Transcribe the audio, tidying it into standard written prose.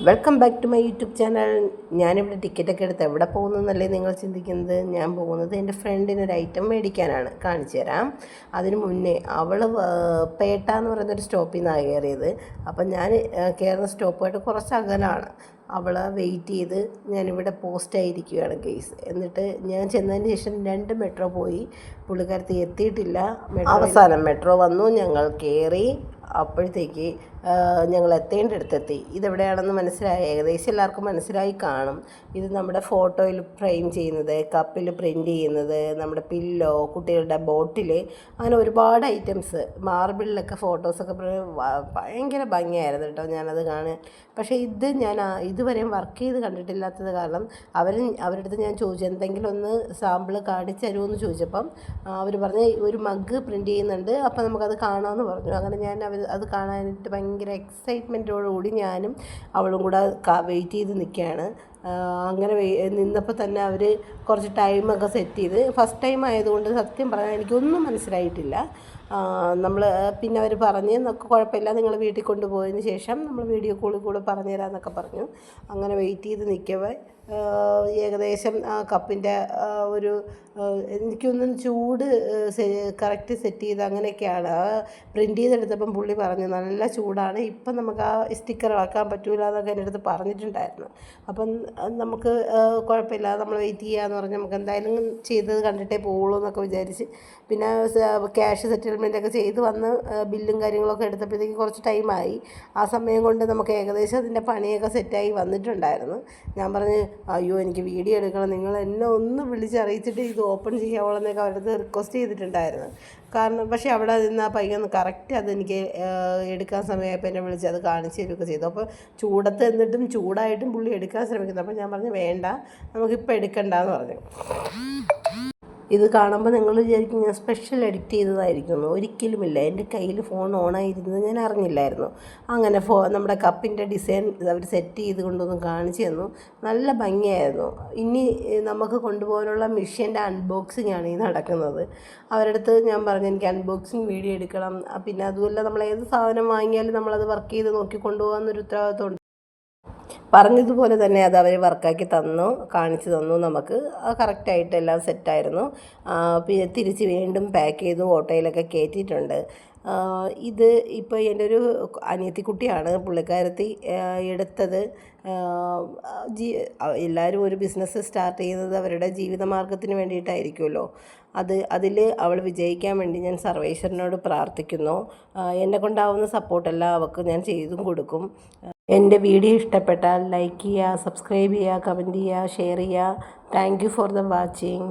Welcome back to my YouTube channel. ഞാനിവിടെ ടിക്കറ്റൊക്കെ എടുത്ത് എവിടെ പോകുന്നു എന്നല്ലേ നിങ്ങൾ ചിന്തിക്കുന്നത്. ഞാൻ പോകുന്നത് എൻ്റെ ഫ്രണ്ടിന് ഒരു ഐറ്റം മേടിക്കാനാണ്. കാണിച്ചു തരാം. അതിന് മുന്നേ അവൾ പേട്ട എന്ന് പറയുന്നൊരു സ്റ്റോപ്പിൽ നിന്നാണ് കയറിയത്. അപ്പം ഞാൻ കയറുന്ന സ്റ്റോപ്പുമായിട്ട് കുറച്ച് അകലാണ്. അവൾ വെയിറ്റ് ചെയ്ത് ഞാനിവിടെ പോസ്റ്റായിരിക്കുകയാണ് കേസ്. എന്നിട്ട് ഞാൻ ചെന്നതിന് ശേഷം 2 മെട്രോ പോയി. പുള്ളിക്കാരത്തി എത്തിയിട്ടില്ല. അവസാനം മെട്രോ വന്നു, ഞങ്ങൾ കയറി. അപ്പോഴത്തേക്ക് ഞങ്ങൾ എത്തേണ്ടടുത്തെത്തി. ഇതെവിടെയാണെന്ന് മനസ്സിലായി, ഏകദേശം എല്ലാവർക്കും മനസ്സിലായി കാണും. ഇത് നമ്മുടെ ഫോട്ടോയിൽ ഫ്രെയിം ചെയ്യുന്നത്, കപ്പിൽ പ്രിൻ്റ് ചെയ്യുന്നത്, നമ്മുടെ പില്ലോ, കുട്ടികളുടെ ബോട്ടിൽ, അങ്ങനെ ഒരുപാട് ഐറ്റംസ്. മാർബിളിലൊക്കെ ഫോട്ടോസൊക്കെ ഭയങ്കര ഭംഗിയായിരുന്നു കേട്ടോ ഞാനത് കാണാൻ. പക്ഷേ ഇത് ഞാൻ ഇതുവരെയും വർക്ക് ചെയ്ത് കണ്ടിട്ടില്ലാത്തത് കാരണം അവരുടെ അടുത്ത് ഞാൻ ചോദിച്ചു എന്തെങ്കിലും ഒന്ന് സാമ്പിൾ കാണിച്ചു തരുമോ ചോദിച്ചപ്പം അവർ പറഞ്ഞ് ഒരു മഗ് പ്രിൻ്റ് ചെയ്യുന്നുണ്ട്, അപ്പോൾ നമുക്കത് കാണാമെന്ന് പറഞ്ഞു. അങ്ങനെ ഞാൻ അത് കാണാനായിട്ട് ഭയങ്കര എക്സൈറ്റ്മെൻറ്റോടുകൂടി ഞാനും അവളും കൂടെ വെയിറ്റ് ചെയ്ത് നിൽക്കുകയാണ്. അങ്ങനെ നിന്നപ്പോൾ തന്നെ അവർ കുറച്ച് ടൈമൊക്കെ സെറ്റ് ചെയ്ത്. ഫസ്റ്റ് ടൈം ആയതുകൊണ്ട് സത്യം പറഞ്ഞാൽ എനിക്കൊന്നും മനസ്സിലായിട്ടില്ല. നമ്മൾ പിന്നെ അവർ പറഞ്ഞ് എന്നൊക്കെ കുഴപ്പമില്ല, നിങ്ങൾ വീട്ടിൽ കൊണ്ടുപോയതിന് ശേഷം നമ്മൾ വീഡിയോ കോളിൽ കൂടെ പറഞ്ഞു തരാമെന്നൊക്കെ പറഞ്ഞു. അങ്ങനെ വെയിറ്റ് ചെയ്ത് നിൽക്കവേ ഏകദേശം ആ കപ്പിൻ്റെ ഒരു എനിക്കൊന്നും ചൂട് കറക്റ്റ് സെറ്റ് ചെയ്ത് അങ്ങനെയൊക്കെയാണ് പ്രിൻ്റ് ചെയ്തെടുത്തപ്പം പുള്ളി പറഞ്ഞു നല്ല ചൂടാണ്, ഇപ്പം നമുക്ക് ആ സ്റ്റിക്കർ ആക്കാൻ പറ്റൂല എന്നൊക്കെ എൻ്റെ അടുത്ത് പറഞ്ഞിട്ടുണ്ടായിരുന്നു. അപ്പം നമുക്ക് കുഴപ്പമില്ല, നമ്മൾ വെയിറ്റ് ചെയ്യാമെന്ന് പറഞ്ഞ് നമുക്ക് എന്തായാലും ചെയ്തത് കണ്ടിട്ടേ പോവുള്ളൂ എന്നൊക്കെ വിചാരിച്ച് പിന്നെ ക്യാഷ് സെറ്റിൽമെൻറ്റൊക്കെ ചെയ്ത് വന്ന് ബില്ലും കാര്യങ്ങളൊക്കെ എടുത്തപ്പോഴത്തേക്ക് കുറച്ച് ടൈമായി. ആ സമയം കൊണ്ട് നമുക്ക് ഏകദേശം അതിൻ്റെ പണിയൊക്കെ സെറ്റായി വന്നിട്ടുണ്ടായിരുന്നു. ഞാൻ പറഞ്ഞ് അയ്യോ എനിക്ക് വീഡിയോ എടുക്കണം, നിങ്ങൾ എന്നെ ഒന്ന് വിളിച്ചറിയിച്ചിട്ട് ഇത് ഓപ്പൺ ചെയ്യാവുള്ളതെന്നൊക്കെ അവരുടെ അടുത്ത് റിക്വസ്റ്റ് ചെയ്തിട്ടുണ്ടായിരുന്നു. കാരണം പക്ഷേ അവിടെ നിന്ന് ആ പയ്യൊന്ന് കറക്റ്റ് അതെനിക്ക് എടുക്കാൻ സമയമായപ്പോൾ എന്നെ വിളിച്ച് അത് കാണിച്ചു തരികയൊക്കെ ചെയ്തു. അപ്പോൾ ചൂടത്ത് എന്നിട്ടും ചൂടായിട്ടും പുള്ളി എടുക്കാൻ ശ്രമിക്കുന്നു. അപ്പോൾ ഞാൻ പറഞ്ഞു വേണ്ട, നമുക്കിപ്പോൾ എടുക്കണ്ടെന്ന് പറഞ്ഞു. ഇത് കാണുമ്പോൾ നിങ്ങൾ വിചാരിക്കും ഞാൻ സ്പെഷ്യൽ എഡിറ്റ് ചെയ്തതായിരിക്കുന്നു. ഒരിക്കലുമില്ല, എൻ്റെ കയ്യിൽ ഫോൺ ഓണായിരുന്നത് ഞാൻ അറിഞ്ഞില്ലായിരുന്നു. അങ്ങനെ നമ്മുടെ കപ്പിൻ്റെ ഡിസൈൻ അവർ സെറ്റ് ചെയ്ത് കൊണ്ടൊന്ന് കാണിച്ചു തന്നു. നല്ല ഭംഗിയായിരുന്നു. ഇനി നമുക്ക് കൊണ്ടുപോകാനുള്ള മിഷ്യൻ്റെ അൺബോക്സിംഗ് ആണ് ഈ നടക്കുന്നത്. അവരുടെ അടുത്ത് ഞാൻ പറഞ്ഞു എനിക്ക് അൺബോക്സിങ് വീഡിയോ എടുക്കണം, പിന്നെ അതുമല്ല നമ്മൾ ഏത് സാധനം വാങ്ങിയാലും നമ്മളത് വർക്ക് ചെയ്ത് നോക്കി കൊണ്ടുപോകാമെന്നൊരു ഉത്തരവാദിത്വം പറഞ്ഞതുപോലെ തന്നെ അത് അവർ വർക്കാക്കി തന്നു, കാണിച്ചു തന്നു. നമുക്ക് കറക്റ്റായിട്ട് എല്ലാം സെറ്റായിരുന്നു. പിന്നെ തിരിച്ച് വീണ്ടും പാക്ക് ചെയ്തു ഓട്ടോയിലൊക്കെ കയറ്റിയിട്ടുണ്ട്. ഇത് ഇപ്പോൾ എൻ്റെ ഒരു അനിയത്തിക്കുട്ടിയാണ് പുള്ളിക്കാരത്തി എടുത്തത്. എല്ലാവരും ഒരു ബിസിനസ് സ്റ്റാർട്ട് ചെയ്യുന്നത് അവരുടെ ജീവിതമാർഗത്തിന് വേണ്ടിയിട്ടായിരിക്കുമല്ലോ. അതിൽ അവൾ വിജയിക്കാൻ വേണ്ടി ഞാൻ സർവേശ്വരനോട് പ്രാർത്ഥിക്കുന്നു. എന്നെ കൊണ്ടാവുന്ന സപ്പോർട്ടെല്ലാം അവൾക്ക് ഞാൻ ചെയ്തും കൊടുക്കും. എൻ്റെ വീഡിയോ ഇഷ്ടപ്പെട്ടാൽ ലൈക്ക് ചെയ്യുക, സബ്സ്ക്രൈബ് ചെയ്യുക, കമൻറ്റ് ചെയ്യുക, ഷെയർ ചെയ്യുക. Thank you for the watching.